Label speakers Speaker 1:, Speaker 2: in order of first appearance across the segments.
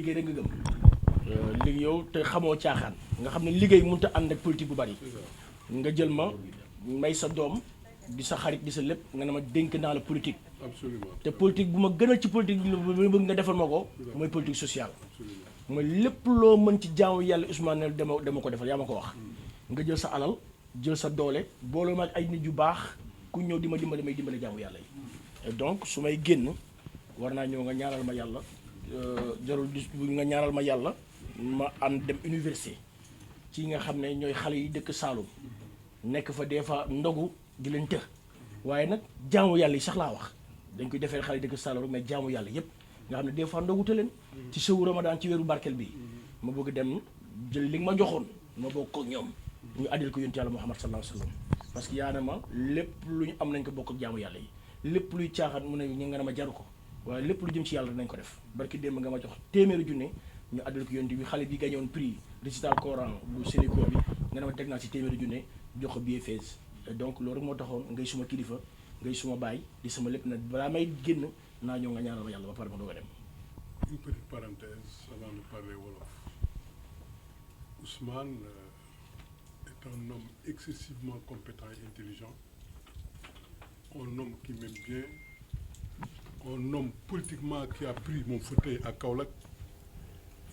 Speaker 1: liggéey rek nga gëm liggéey yow te xamoo caaxaan nga xam ne liggéey mënut a ànd ak politique bu bari nga jël ma may sa doom di sa xarit di sa lépp nga ne ma dénk naa la politique.
Speaker 2: Absolument.
Speaker 1: te politique bu ma gënal ci politique bi bëgg nga defal ma ko mooy politique sociale. mooy lépp loo mën ci jaamu yàlla Ousmane ne dama ko defal yaa ma ko wax. nga jël sa alal jël sa doole booloo ma ak ay nit yu baax ku ñëw di ma dimbale may dimbale jaamu yàlla yi. et donc su may génn war naa ñëw nga ñaanal ma yàlla jarul di nga ñaanal ma yàlla ma am dem université ci nga xam ne ñooy xale yi dëkk Saloum nekk fa des fois ndogu di leen të waaye nag jaamu yàlla yi sax laa wax dañ koy defee xale yi dëkk Saloum rek mais jaamu yàlla yépp nga xam ne des fois ndogu të leen ci sëwu Ramadan ci weeru barkeel bi ma bëgg dem jël li nga ma joxoon ma bokk ko ñoom ñu addil ko yonent yàlla Muhammad sallallahu alayhi wa sallam parce que yaa ne ma lépp lu ñu am nañ ko bokk ak jaamu yàlla yi lépp luy caaxaan mu ne ñu nga ne ma jaru ko waaye lépp lu jëm ci yàlla nañ ko def barki démb nga ma jox téeméeri junne ñu addil ko yonent bi xale bi gañoon prix récital Coran bu Sénégal bi nga ne ma teg naa ci téeméeri junne jox ko billet Fès donc loolu rek moo taxoon ngay suma kilifa ngay suma baay di sama lépp nag balaa may génn naa ñëw nga ñaanal ma yàlla ba pare ma doog a dem.
Speaker 2: Une petite parenthèse avant de parler wolof. Ousmane est un homme excessivement compétent et intelligent, un homme qui m'aime bien, un homme politiquement qui a pris mon fauteuil à Kaolack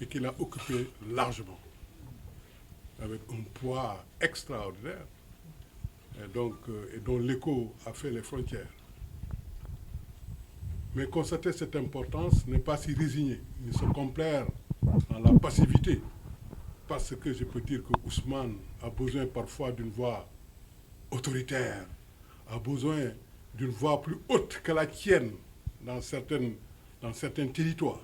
Speaker 2: et qui l'a occupé largement, avec un poids extraordinaire, et donc, et dont l'écho a fait les frontières. Mais constater cette importance n'est pas s'y résigner, ni se complaire dans la passivité, parce que je peux dire que Ousmane a besoin parfois d'une voix autoritaire, a besoin d'une voix plus haute que la tienne dans certains territoires.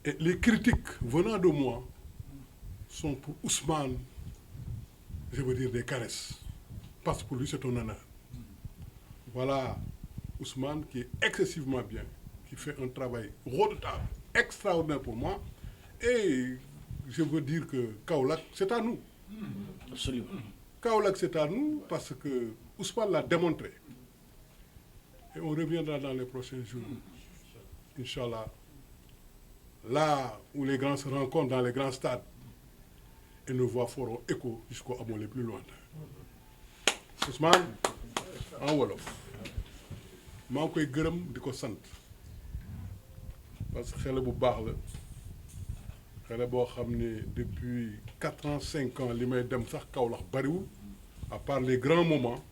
Speaker 2: Et les critiques venant de moi sont pour Ousmane, je veux dire des caresses, parce que pour lui c'est un honneur. Voilà Ousmane qui est excessivement bien, qui fait un travail redoutable, extraordinaire pour moi, et je veux dire que Kaolack, c'est à nous.
Speaker 1: Absolument.
Speaker 2: Kaolack, c'est à nous parce que Ousmane l'a démontré. Et on reviendra dans les prochains jours, Inch'Allah, là où les grands se rencontrent dans les grands stades, et nos voix feront écho jusqu'au amour les plus lointains. Ousmane, en wolof. maa ngi koy gërëm di ko sant parce que xale bu baax la xale boo xam ne depuis 4 ans 5 ans li may dem sax Kaolack bariwul à part les grands moments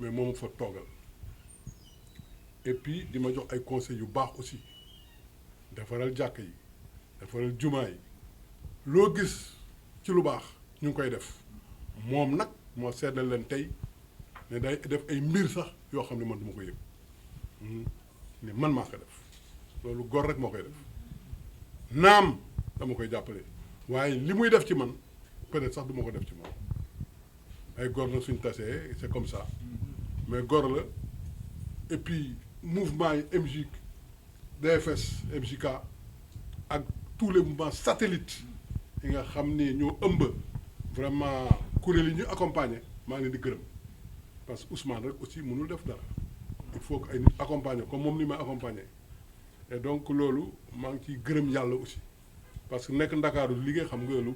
Speaker 2: mais moom fa toogal et puis di ma jox ay conseils yu baax aussi defaral jàkk yi defaral jumaa yi loo gis ci lu baax ñu ngi koy def moom nag moo seddal leen tey ne day def ay mbir sax yoo xam ne man duma ko yëg ne man maa ko def loolu góor rek moo koy def naam dama koy jàppale waaye li muy def ci man peut-être sax duma ko def ci moom ay góor la suñ tasee c'est comme ça mais góor la et puis mouvement yi MJ DFS MJK ak tous les mouvements satellites yi nga xam ni ñoo ëmb vraiment kuréel yi ñu accompagner maa ngi leen di gërëm parce que Ousmane rek aussi mënul def dara il faut que ay nit accompagner comme moom ni may accompagner et donc loolu maa ngi ciy gërëm yàlla aussi parce que nekk Ndakaaru liggéey xam nga lu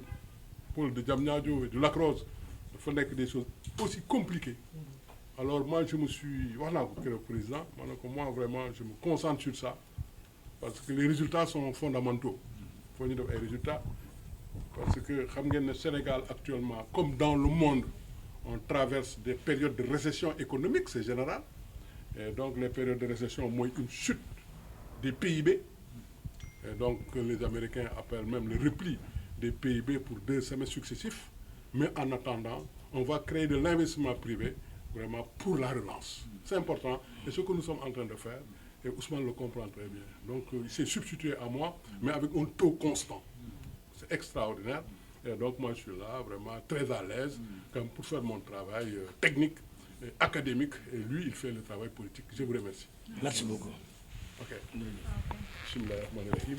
Speaker 2: pôle de Diamniadio et du Lac Rose dafa nekk des choses aussi compliquées alors moi je me suis wax naa ko keroog président ma ne ko moi vraiment je me concentre sur ça parce que les résultats sont fondamentaux faut ñu def ay résultats parce que xam ngeen ne Sénégal actuellement comme dans le monde on traverse des périodes de récession économique, c'est général. Et donc les périodes de récession mooy une chute des PIB. Et donc les Américains appellent même le repli des PIB pour 2 semestres successifs. Mais en attendant, on va créer de l'investissement privé vraiment pour la relance. C'est important et ce que nous sommes en train de faire. Et Ousmane le comprend très bien. Donc il s'est substitué à moi, mais avec un taux constant. C'est extraordinaire. Et donc moi je suis là vraiment très à l'aise comme pour faire mon travail technique et académique et lui il fait le travail politique. Je vous remercie.
Speaker 1: Merci beaucoup.
Speaker 2: Ok. Bismillahir rahmanir rahim.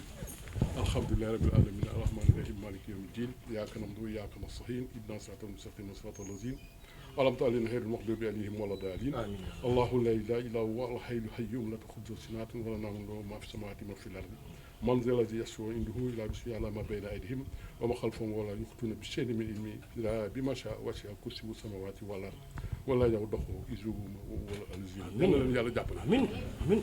Speaker 2: Alhamdulillahi rabbil alamin arrahmanir rahim maliki yawmiddin iyyaka na'budu wa iyyaka nasta'in ihdinas siratal mustaqim siratal ladzina an'amta alayhim ghayril maghdubi alayhim waladdallin. Allahu la ilaha illa huwa al-hayyul qayyum la ta'khudhuhu sinatun wa la nawmun lahu ma fis samawati wa ma fil ardi. من ذا الذي يشفع عنده إلا بسم ما بين أيديهم وما خلفهم ولا يحيطون بشيء من علمه إلا بما شاء وسع كرسيه السماوات والأرض ولا يؤوده حفظهما وهو العلي العظيم. يلا جàppale.
Speaker 1: amiin amiin.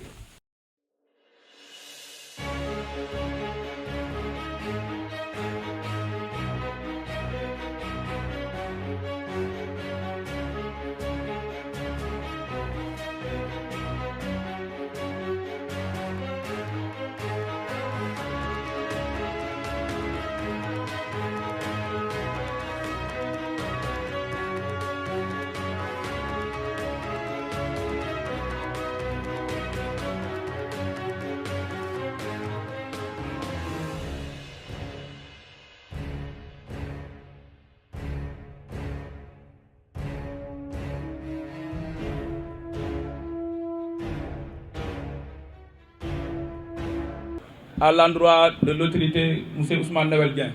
Speaker 3: À l'endroit de l'autorité, M. Ousmane Noël Dieng.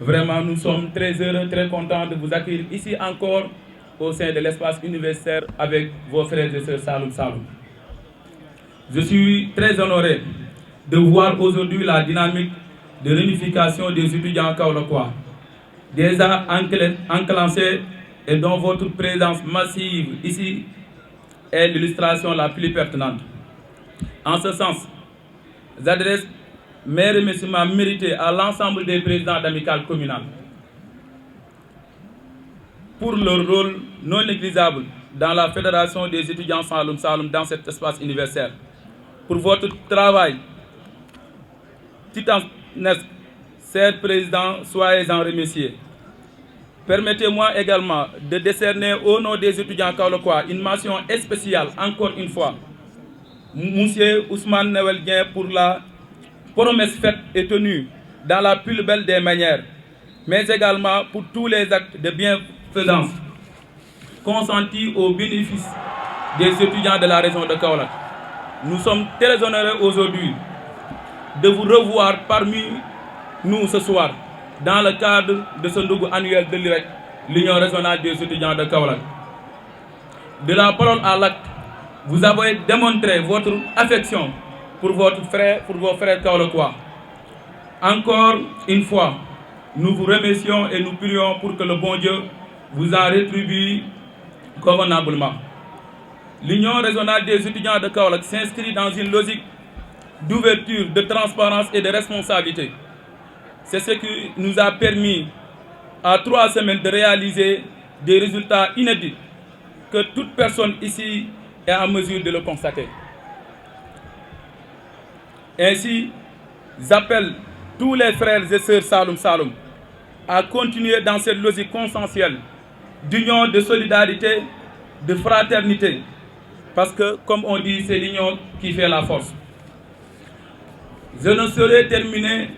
Speaker 3: Vraiment, nous sommes très heureux, très contents de vous accueillir ici encore au sein de l'espace universitaire avec vos frères et sœurs Saloum Saloum. Je suis très honoré de voir aujourd'hui la dynamique de réunification des étudiants kaolackois, déjà enclenchée et dont votre présence massive ici est l'illustration la plus pertinente. En ce sens, j'adresse mes remerciements mérités à l'ensemble des présidents d'amicales communales pour leur rôle non négligeable dans la fédération des étudiants Saloum Saloum dans cet espace universitaire. Pour votre travail titanesque, chers présidents, soyez-en remerciés. Permettez-moi également de décerner au nom des étudiants kaolackois une mention spéciale, encore une fois, Monsieur Ousmane Noël Dieng pour la promesse faite et tenue dans la plus belle des manières, mais également pour tous les actes de bienfaisance consentis au bénéfice des étudiants de la région de Kaolack. Nous sommes très honorés aujourd'hui de vous revoir parmi nous ce soir dans le cadre de ce ndogu annuel de l'UREC, l'Union régionale des étudiants de Kaolack. De la parole à l'acte, vous avez démontré votre affection pour vos frères kaolackois. Encore une fois, nous vous remercions et nous prions pour que le bon Dieu vous en rétribue convenablement. L'Union régionale des étudiants de Kaolack s'inscrit dans une logique d'ouverture, de transparence et de responsabilité. C'est ce qui nous a permis, à 3 semaines, de réaliser des résultats inédits que toute personne ici est en mesure de le constater. Ainsi, j'appelle tous les frères et sœurs Saloum Saloum à continuer dans cette logique consensuelle d'union, de solidarité, de fraternité. Parce que, comme on dit, c'est l'union qui fait la force. Je ne saurais terminer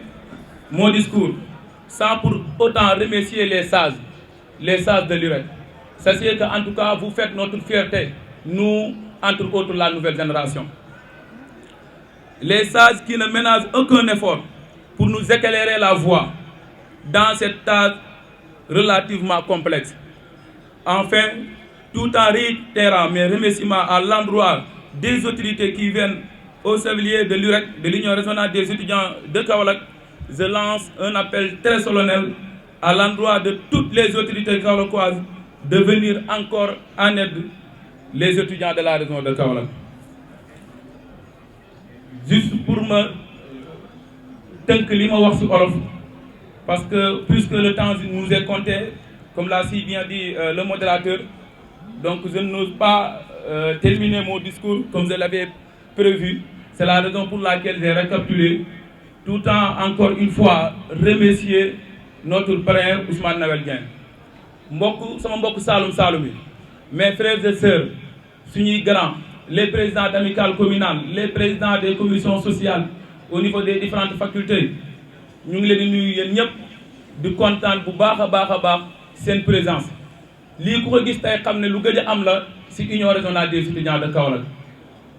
Speaker 3: mon discours sans pour autant remercier les sages de l'UREC. Sachez qu'en tout cas, vous faites notre fierté, nous, entre autres, la nouvelle génération. Les sages qui ne ménagent aucun effort pour nous éclairer la voie dans cette tâche relativement complexe. Enfin, tout en réitérant mes remerciements à l'endroit des autorités qui viennent au service de l'UREC, de l'Union régionale des étudiants de Kaolack, je lance un appel très solennel à l'endroit de toutes les autorités kaolackoises de venir encore en aide les étudiants de la région de Kaolack. Juste pour me tenir li ma wax ci olof, parce que puisque le temps nous est compté, comme l'a si bien dit le modérateur, donc je n'ose pas terminer mon discours comme je l'avais prévu. C'est la raison pour laquelle j'ai récapitulé, tout en encore une fois remercier notre frère Ousmane Noël Dieng. Sama mbokk Saloum Saloum yi, mes frères et sœurs, suñuy grands, les présidents d'amicales communales, les présidents des commissions sociales au niveau des différentes facultés, ñu ngi leen di nuyu yéen ñëpp di kontaan bu baax a baax seen présence. lii ku ko gis tey xam ne lu gëj a am la ci union régionale des étudiants de Kaolack.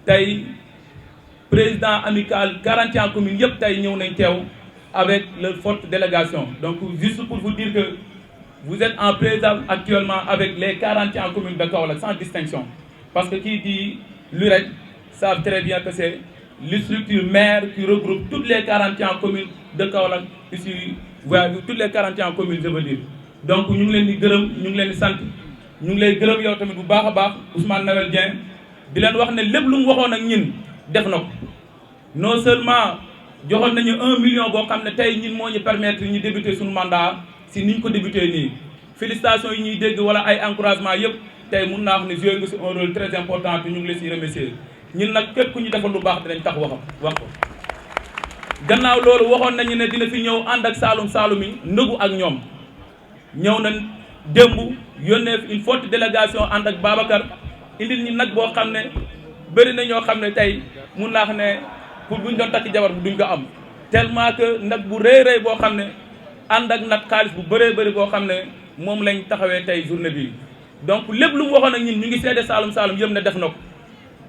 Speaker 3: tey président amical 41 communes yëpp tey ñëw nañ teew avec leur forte délégation. Donc juste pour vous dire que vous êtes en présence actuellement avec les 41 communes de Kaolack sans distinction. Parce que qui dit l'UREC savent très bien que c'est les structures mères qui regroupent toutes les 41 communes de Kaolack ici, voilà, toutes les 41 communes je veux dire. Donc ñu ngi leen di gërëm ñu ngi leen di sant ñu ngi lay gërëm yow tamit bu baax a baax Ousmane Noël Dieng di leen wax ne lépp lu mu waxoon ak ñin def na ko non seulement joxoon nañu 1 million boo xam ne tey ñun moo ñu permettre ñu débuter suñu mandat si ni ñu ko débuter nii félicitations yi ñuy dégg wala ay encouragement yëpp tey mun naa wax ne joué nga si un rôle très important te ñu ngi la siy remercier ñun nag képp ku ñu defal lu baax dinañ tax wax ko gannaaw loolu waxoon nañu ne dina fi ñëw ànd ak Saalum Saalum yi ndëgu ak ñoom ñëw na démb yónnee une forte délégation ànd ak Babacar indil ñu nag boo xam ne bëri na ñoo xam ne tey mun naa wax ne pour buñ doon takk jabar bu duñ ko am tellement que nag bu rëy rëy boo xam ne ànd ak nag xaalis bu bëree bëri boo xam ne moom lañ taxawee tey journée bi donc lépp lu mu waxoon ak ñun ñu ngi seede Saalum Saalum yëpp ne def na ko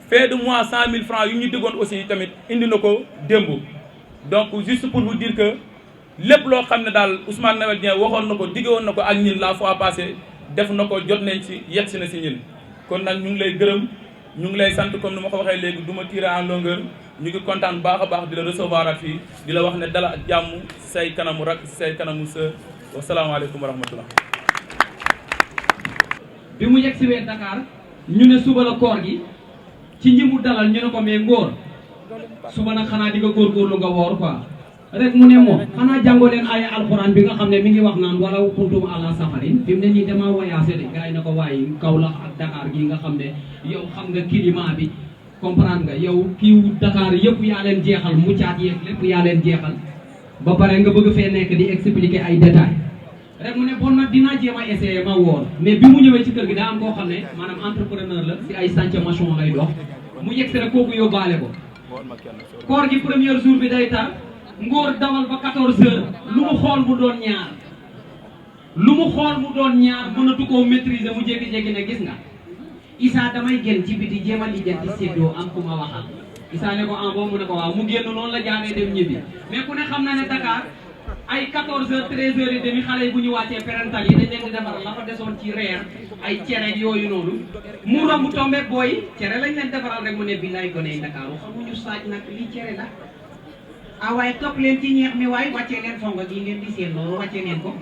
Speaker 3: fin de mois 100 000 francs yu ñu diggoon aussi tamit indi na ko démb donc juste pour vous dire que lépp loo xam ne daal Ousmane Noël Dieng waxoon na ko diggoon na ko ak ñun la fois passée def na ko jot nañ ci yegg si na si ñun kon nag ñu ngi lay gërëm ñu ngi lay sant comme ni ma ko waxee léegi du ma tirer en longueur ñu ngi kontaan baax a baax di la recevoir ak fii di la wax ne dala ak jàmm si say kanamu rak si say kanamu sœur wasalaamaaleykum wa rahmatullah.
Speaker 4: bi mu yegg si wee Dakar ñu ne suba la koor gi ci ñi mu dalal ñu ne ko mais ngóor suba nag xanaa di nga góorgóorlu nga woor quoi rek mu ne moom xanaa jàngoo leen ay alxuraan bi nga xam ne mi ngi wax naan wala kuntum ala safarin fi mu ne nii dama voyagé de gars yi na ko waaye Kaolack ak Dakar gi nga xam ne yow xam nga climat bi comprendre nga yow kiiwu Dakar yëpp yaa leen jeexal muccaat yeeg lépp yaa leen jeexal ba pare nga bëgg fee nekk di expliquer ay détails rek mu ne bon nag dinaa jéem a essayer ma woor mais bi mu ñëwee ci kër gi daa am koo xam ne maanaam entrepreneur la si ay chantier maçon lay dox mu yegg si rek kooku yóbbaale ko koor gi premier jour bi day tar ngóor dawal ba 14 heures lu mu xool mu doon ñaar mënatu koo maîtriser mu jékki-jékki ne gis nga Issa damay génn ci biti jéem a lijjanti séddoo am ku ma waxal Issa ne ko en boo mu ne ko waaw mu génn noonu la jaaree dem ñibbi mais ku ne xam na ne Dakar ay 14 heures 13 heures et demi xale yi bu ñu wàccee parental yi dañ leen di defaral la fa desoon ci reer ay cere yooyu noonu mu romb tombé booy cere lañ leen defaral rek mu ne billaay gone yi Dakar xamuñu saaj nag lii cere la ah waaye topp leen ci ñeex mi waaye wàccee leen fonga gi ngeen di seen loolu wàccee leen ko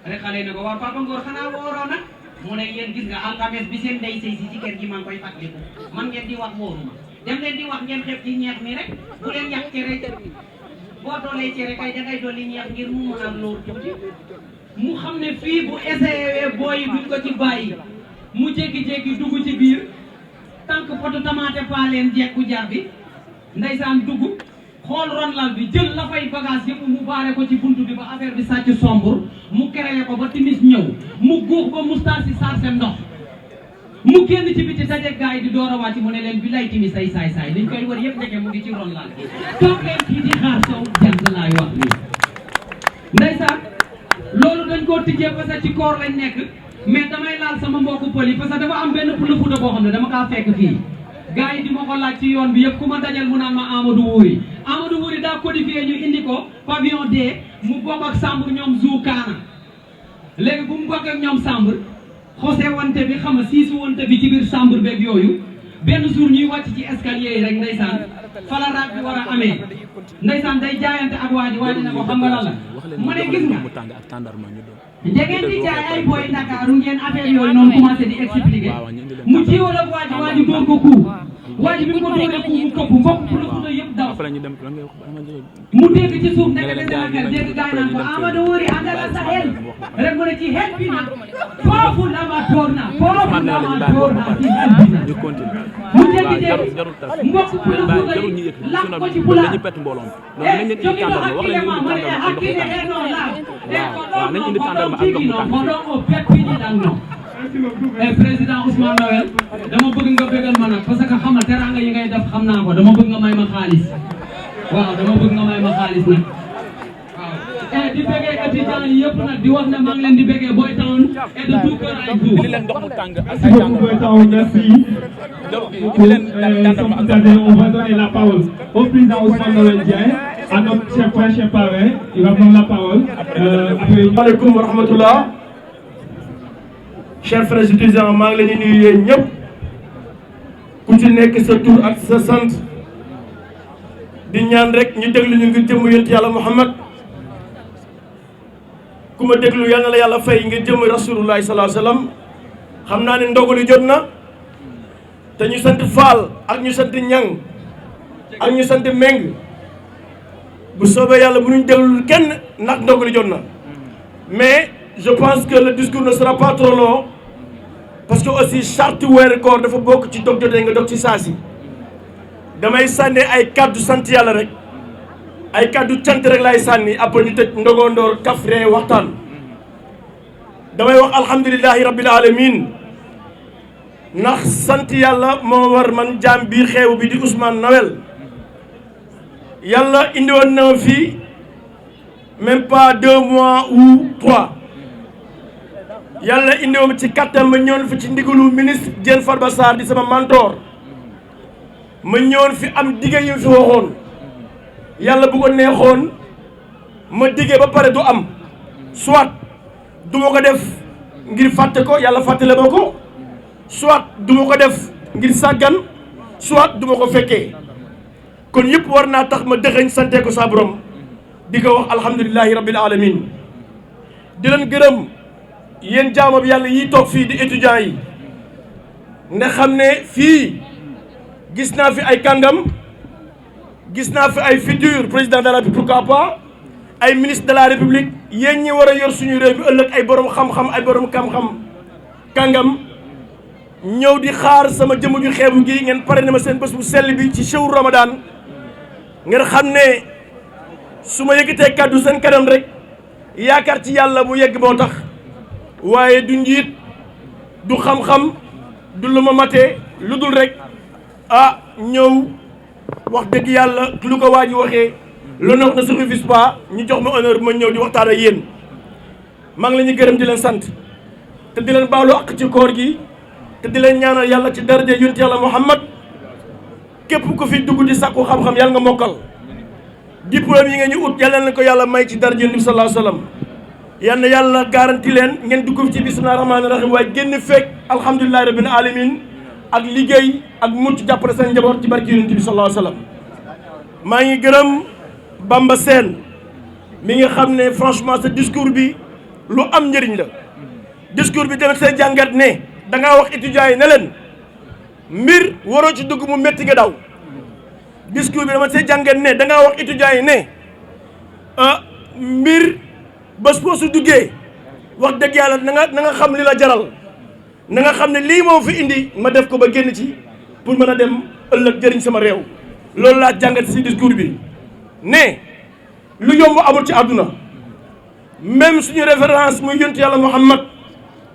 Speaker 4: rek xale yi ne ko waaw papa Ngor xanaa wooroo nag mu ne yéen gis nga alxames bi seen ndey sëy si ci kër gi maa ngi koy fàttaliku man ngeen di wax wóoruma dem leen di wax ngeen xeeb ci ñeex mi rek bu leen yàq cere boo doolee cere kay dangay dolli ñeex ngir mu mën a loolu tuuti mu xam ne fii bu essayé booyi duñ ko ci bàyyi mu jékki-jékki dugg ci biir tànk potu tamaate paa leen jekku jar bi ndeysaan dugg xool ronlal bi jël la fay bagage yëpp mu baare ko ci buntu bi ba affaire bi sàcc sombre mu créé ko ba timis ñëw mu guux ba mustaas si sarse ndox mu génn ci biti daje gaay di door a wàcc mu ne leen bi lay timis say saay liñ koy wër yëpp nekke mu ngi ci ronlal bi toog leen kii di xaar sow jant laay wax nii ndeysaan loolu dañ koo tijjee parce que ci koor lañ nekk mais damay laal sama mbokku pël yi parce que dafa am benn pël Fuuta boo xam ne dama kaa fekk fii gars yi di ma ko laaj ci yoon bi yëpp ku ma dajal mu naan ma Amadou Wuri daa codifié ñu indi ko pavillon D mu bokk ak Sambour ñoom Zou Kaana léegi bu mu bokk ak ñoom Sambour xose wante bi xam nga siisu wante bi ci biir Sambour beeg yooyu benn jour ñuy wàcc ci escalier yi rek ndeysaan fala raag bi war a amee ndeysaan day jaayante ak waa ji ne ko xam nga lan la mu ne gis nga da ngeen di jaay ay booy Ndakaaru ngeen affaire yooyu noonu commencé di expliquer mu jiwal ak waa ji doon ko kuu waa ji bi mu ko doonee kuu mu këpp mbokk pour le Fuuta yëpp daw mu dégg ci suuf nekk dese na xel dégg gaay naan ko Amadou Wuri àndal sa xel rek mu ne ci xel bi nag foofu la ma door na ci xel bi nag mu jékki-jékki mbokk pour le Fuuta yi lakk ko ci pulaar jógi no hakkille ma mu ne hakkille e non la président Ousmane Noël dama bëgg nga bégal ma nag parce que xam nga teraanga yi ngay def xam naa ko dama bëgg nga may ma xaalis waaw dama bëgg nga may ma xaalis nag waaw di béggee étudiants yi yëpp nag di wax ne maa ngi leen di béggee Boy Town et de tout cœur avec vous.
Speaker 5: Merci beaucoup Boy Town, merci. On va donner la parole au président Ousmane Noël Dieng, à notre cher frère, cher parrain, il va prendre la parole.
Speaker 1: Aleykum wa rahmatullah. Chers frères étudiants maa ngi leen di nuyu yéen ñëpp ku ci nekk sa tur ak sa sant di ñaan rek ñu déglu ñu ngir jëm yonent yàlla Muhammad ku ma déglu yal na la yàlla fay ngir jëm rasulullahi sallallahu alayhi wasallam xam naa ne ndogalu jot na te ñu sant Fall ak ñu sant Ñang ak ñu sant Meng bu soobee yàlla bu ñu déglu kenn ndax ndogalu jot na mais je pense que le discours ne sera pas trop long parce que aussi charte weeru koor dafa bokk ci dog jotee nga dog ci saasi damay sànni ay kàddu sant yàlla rek ay kàddu cant rek laay sànni après ñu tëj ndogondoor kafre waxtaan damay wax alhamdulillahi rabbil alamin ndax sant yàlla moo war man jaam bii xeewu bi di Ousmane Noël yàlla indi woon na fii même pas 2 mois ou 3 yàlla indi woon ci kattan ma ñëwoon fi ci ndigalu ministre Diène Farba Sarr di sama mentor ma ñëwoon fi am dige yu fi waxoon yàlla bu ko neexoon ma dige ba pare du am soit du ma ko def ngir fàtte ko yàlla fàttale ma ko soit du ma ko def ngir sàggan soit du ma ko fekkee kon yëpp war naa tax ma dëxëñ sante ko sa borom di ko wax alhamdulillahi rabbil alamin di leen gërëm yéen jaamab yàlla yi toog fii di étudiants yi nga xam ne fii gis naa fi ay kàngam gis naa fi ay futur président de la République pourquoi pas ay ministre de la République yéen ñi war a yor suñu réew mi ëllëg ay borom xam-xam ay borom xam-xam kàngam ñëw di xaar sama jëmm ju xeebu gi ngeen pare na ma seen bés bu sell bi ci shahru Ramadan ngeen xam ne su ma yëkkatee kàddu seen kanam rek yaakaar ci yàlla mu yegg moo tax waaye du njiit du xam-xam du lu ma matee lu dul rek ñëw wax dëgg yàlla lu ko waa ji waxee l'honneur ne se refuse pas ñu jox ma honneur ma ñëw di waxtaan ak yéen maa ngi leen di gërëm di leen sant te di leen baalu ak ci koor gi te di leen ñaanal yàlla ci daraja yonent yàlla Muhammad képp ku fi dugg di sàkku xam-xam yàlla nga mokkal diplôme yi nga ñu ut yàlla na ko yàlla may ci daraja yonent bi sallallahu alayhi wasallam yal na yàlla garanti leen ngeen dugg ci bismillahir rahmanir rahim waaye génn fekk alhamdulillahi rabbil alamin ak liggéey ak mucc jàppale seen njaboot ci barki yonent bi sallallahu alayhi wasallam maa ngi gërëm Bamba Sène mi nga xam ne franchement ce discours bi lu am njëriñ la discours bi tamit seen jàngat ne da ngaa wax étudiants yi ne leen mbir waroo ci dugg mu métti nga daw discours bi dama seen jàngat ne da ngaa wax étudiants yi ne mbir bés boo su duggee wax dëgg yàlla na nga xam li la jaral na nga xam ne lii moo fi indi ma def ko ba génn ci pour mën a dem ëllëg jëriñ sama réew loolu laa jàngat ci discours bi ne lu yomb amul ci àdduna même suñu référence muy yonent yàlla Muhammad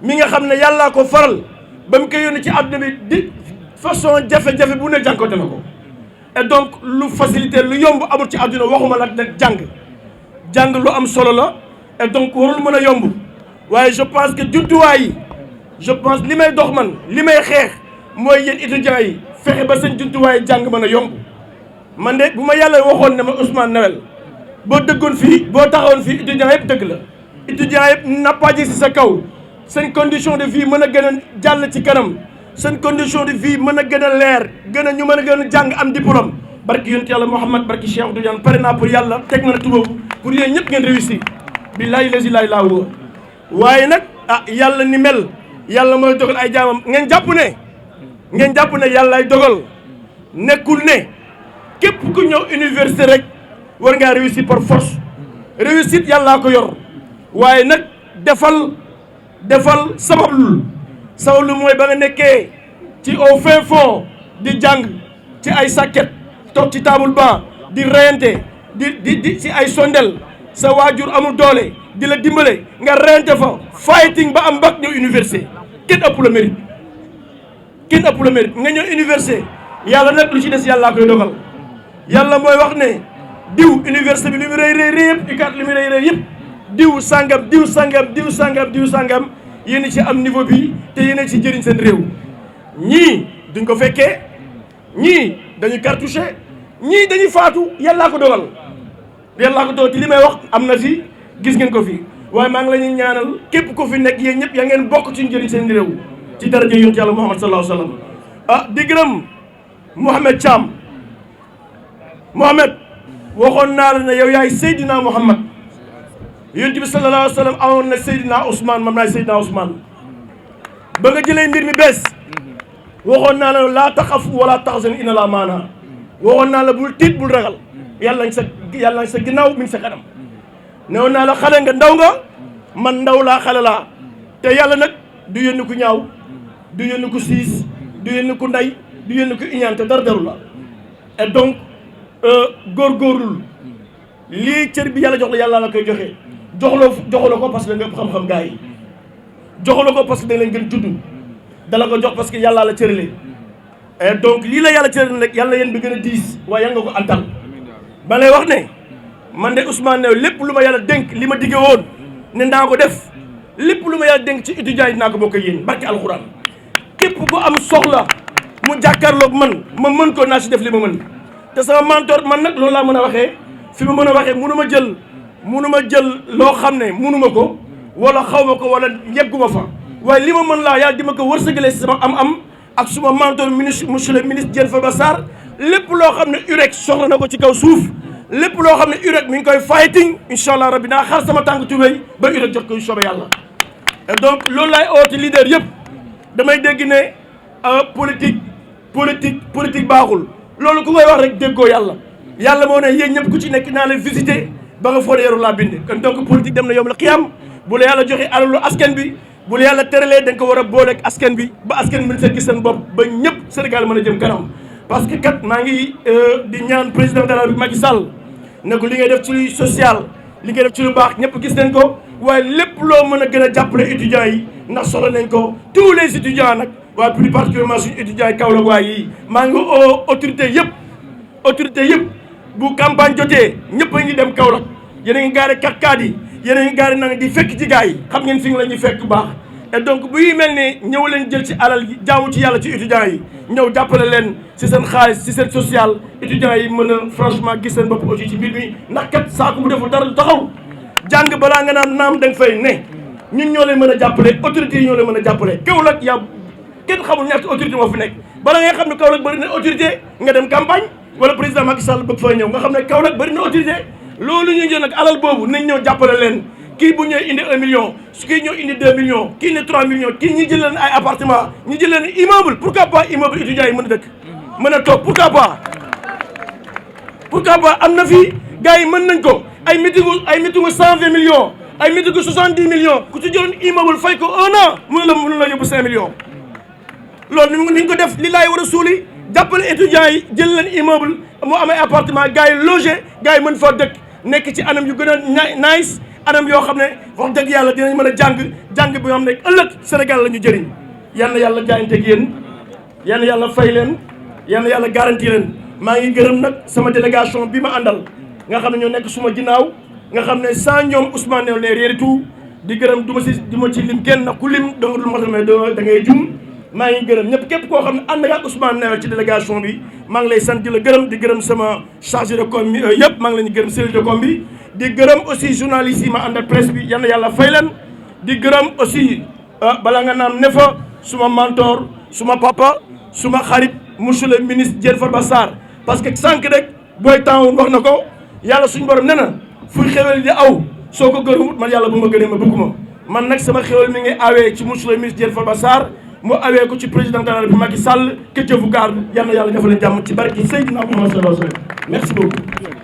Speaker 1: mi nga xam ne yàllaa ko faral ba mu koy yónni ci àdduna bi di façon jafe-jafe bu ne jànkoonte na ko et donc lu facilité lu yomb amul ci àdduna waxuma la nag jàng lu am solo la et donc warul mën a yomb waaye je pense que jumtuwaay yi je pense li may dox man li may xeex mooy yéen étudiants yi fexe ba seen jumtuwaay jàng mën a yomb man de bu ma yàlla waxoon ne ma Ousmane Noël boo dëggoon fii boo taxawoon fii étudiants yëpp dëgg la étudiants yëpp nappaaji si sa kaw seen condition de vie mën a gën a jàll ci kanam seen condition de vie mën a gën a leer gën a ñu mën a gën a jàng am diplôme barki yonent yàlla Muhammad barki Cheikh Tidiane pare naa pour yàlla teg na tuboobu pour yéen ñëpp ngeen réussir billahi lazi laa ilaaha illa huwa waaye nag yàlla ni mel yàlla mooy dogal ay jaamam ngeen jàpp ne yàllaay dogal nekkul ne képp ku ñëw université rek war ngaa réussir par force réussite yàllaa ko yor waaye nag defal sabablu mooy ba nga nekkee ci au fin fond di jàng ci ay sàkket toog ci table banc di reyante di ci ay sondel sa waajur amul doole di la dimbale nga reyante fa fighting ba am bac ñëw université kenn ëpp la mérite nga ñëw université yàlla nag lu ci des yàllaa koy dogal yàlla mooy wax ne diw université bi li mu rëy yëpp UCAD li mu rëy yëpp diw sangam yéen ci am niveau bi te yéen ci jëriñ seen réew ñii duñ ko fekkee ñii dañuy cartouché ñii dañuy faatu yàllaa ko dogal te li may wax am na fi gis ngeen ko fi waaye maa ngi la ñuy ñaanal képp ko fi nekk yéen ñëpp yaa ngeen bokk ci njëriñ seen réew ci daraja yonent yàlla Muhammad sallallahu alayhi wa sallam di gërëm Mohamed Thiam Mohamed waxoon naa la ne yow yaay Seydina Muhammad yonent bi sallallahu alayhi wa sallam amoon na Seydina Ousmane man maay Seydina Ousmane ba nga jëlee mbir mi bees waxoon naa la laa taxaf wala taxzan inna laa maana waxoon naa la bul tiit bul ragal yàlla nga sa ginnaaw mi ngi sa kanam newoon naa la xale nga ndaw nga man ndaw laa xale laa te yàlla nag du yónni ku ñaaw du yónni ku siis du yónni ku ndey du yónni ku iñaan te dara daru la et donc góorgóorlul lii cër bi yàlla jox la yàlla la koy joxe joxuloo ko parce que da nga xam-xam gars yi joxuloo ko parce que da leen gën judd dala ko jox parce que yàlla la cërale et donc lii la yàlla cërale nag yàlla yéen bi gën a diis waaye yàlla nga ko antal ba lay wax ne man de Ousmane ne lépp lu ma yàlla dénk li ma digge woon ne naa ko def lépp lu ma yàlla dénk ci étudiants yi dinaa ko bokk ak yéen barke alxuraan képp ku am soxla mu jàkkaarloog man ma mën ko naa si def li ma mën te sama mentor man nag loolu laa mën a waxee fi ma mën a waxee munu ma jël loo xam ne munu ma ko wala xaw ma ko wala yegguma fa waaye li ma mën laa yàlla di ma ko wërsëgalee sama am ak suma mentor ministre monsieur le ministre Diène Farba Sarr lépp loo xam ne UREC soxla na ko ci kaw suuf lépp loo xam ne UREC mi ngi koy fighting incha allah rabbi naa xar sama tànk tubéy ba UREC jot ko soobee yàlla. et donc loolu laay oote leader yëpp damay dégg ne politique baaxul loolu ku koy wax rek déggoo yàlla moo ne yéen ñëpp ku ci nekk naa leen visiter ba nga foog yaru laa bind kon donc politique dem na yom la xiyam bu la yàlla joxe alalu askan bi bu la yàlla teralee da nga ko war a booleeg askan bi ba askan bi mën see gis seen bopp ba ñëpp Sénégal mën a jëm kanam parce que kat maa ngi di ñaan président de la République Macky Sall ne ko li ngay def ci social li ngay def ci lu baax ñëpp gis nañ ko waaye lépp loo mën a gën a jàppale étudiants yi ndax soxla nañ ko tous les étudiants nag waaye plus particulièrement suñu étudiants yi Kaolack waay yi maa ngi autorité yëpp bu campagne jotee ñëpp a ngi dem Kaolack yéen a ngi gaare 4x4 yi yéen a ngi gaare nang di fekk ci gars yi xam ngeen fi nga la ñuy fekk baax et donc buy mel ni ñëw leen jël ci alal yi jaamu ci yàlla ci étudiants yi ñëw jàppale leen si seen xaalis si seen social étudiants yi mën a franchement gis seen bopp aussi ci mbir mi ndax kat saako bu deful dara du taxaw jàng balaa nga naan naam da nga fay ne ñun ñoo leen mën a jàppale autorités yi ñoo leen mën a jàppale Kaolack yaa kenn xamul ñaata autorité moo fi nekk bala ngay xam ne Kaolack bëri na autorité nga dem campagne wala président Macky Sall bëgg fa ñëw nga xam ne Kaolack bëri na autorité loolu ñu jël nag alal boobu nañ ñëw jàppale leen kii bu ñëwee indi 1 million su kii ñëw indi 2 millions kii ne 3 millions kii ñi jël leen ay appartement ñi jël leen immeuble pourquoi pas immeuble étudiants yi mën a dëkk mën a toog pourquoi pas am na fii gars yi mën nañ ko ay meetingu 120 millions ay meetingu 70 millions ku ci jëloon immeuble fay ko 1 an mën la yóbbu 5 millions loolu ni ñu ko def li laay war a suuli jàppale étudiants yi jël leen immeuble moo am ay appartement gars yi logé gars yi mën faa dëkk nekk ci anam yu gën a nice anam yoo xam ne wax dëgg yàlla dinañ mën a jàng bi nga xam ne ëllëg Sénégal la ñu jëriñ yal na yàlla jaayanteeg yéen yal na yàlla fay leen yal na yàlla garanti leen maa ngi gërëm nag sama délégation bi ma àndal nga xam ne ñoo nekk suma ginnaaw nga xam ne sans ñoom Ousmane ne rien du tout di gërëm du ma ci lim kenn ndax ku lim danga dul matal mais da ngay jum maa ngi gërëm ñëpp képp koo xam ne ànd nga ak Ousmane Noël ci délégation bi maa ngi lay sant di la gërëm di gërëm sama chargé de com bi yëpp maa ngi leen di gërëm cellule de com bi di gërëm aussi journalistes yi ma ànd ak presse bi yal na yàlla fay leen di gërëm aussi balaa nga naan ne fa suma mentor suma papa suma xarit monsieur le ministre Diène Farba Sarr parce que sànq rek booy temps wax na ko yàlla suñu borom ne na fuy xewel di aw soo ko gërëmut man yàlla bu ma gënee ma bëgguma man nag sama xewel mi ngi awee ci monsieur le ministre Diène Farba Sarr mu awee ko ci président de la République Macky Sall que Dieu vous garde yal na yàlla defal leen jàmm ci barke Seydina Muhammad sallallahu alayhi wa sallam merci beaucoup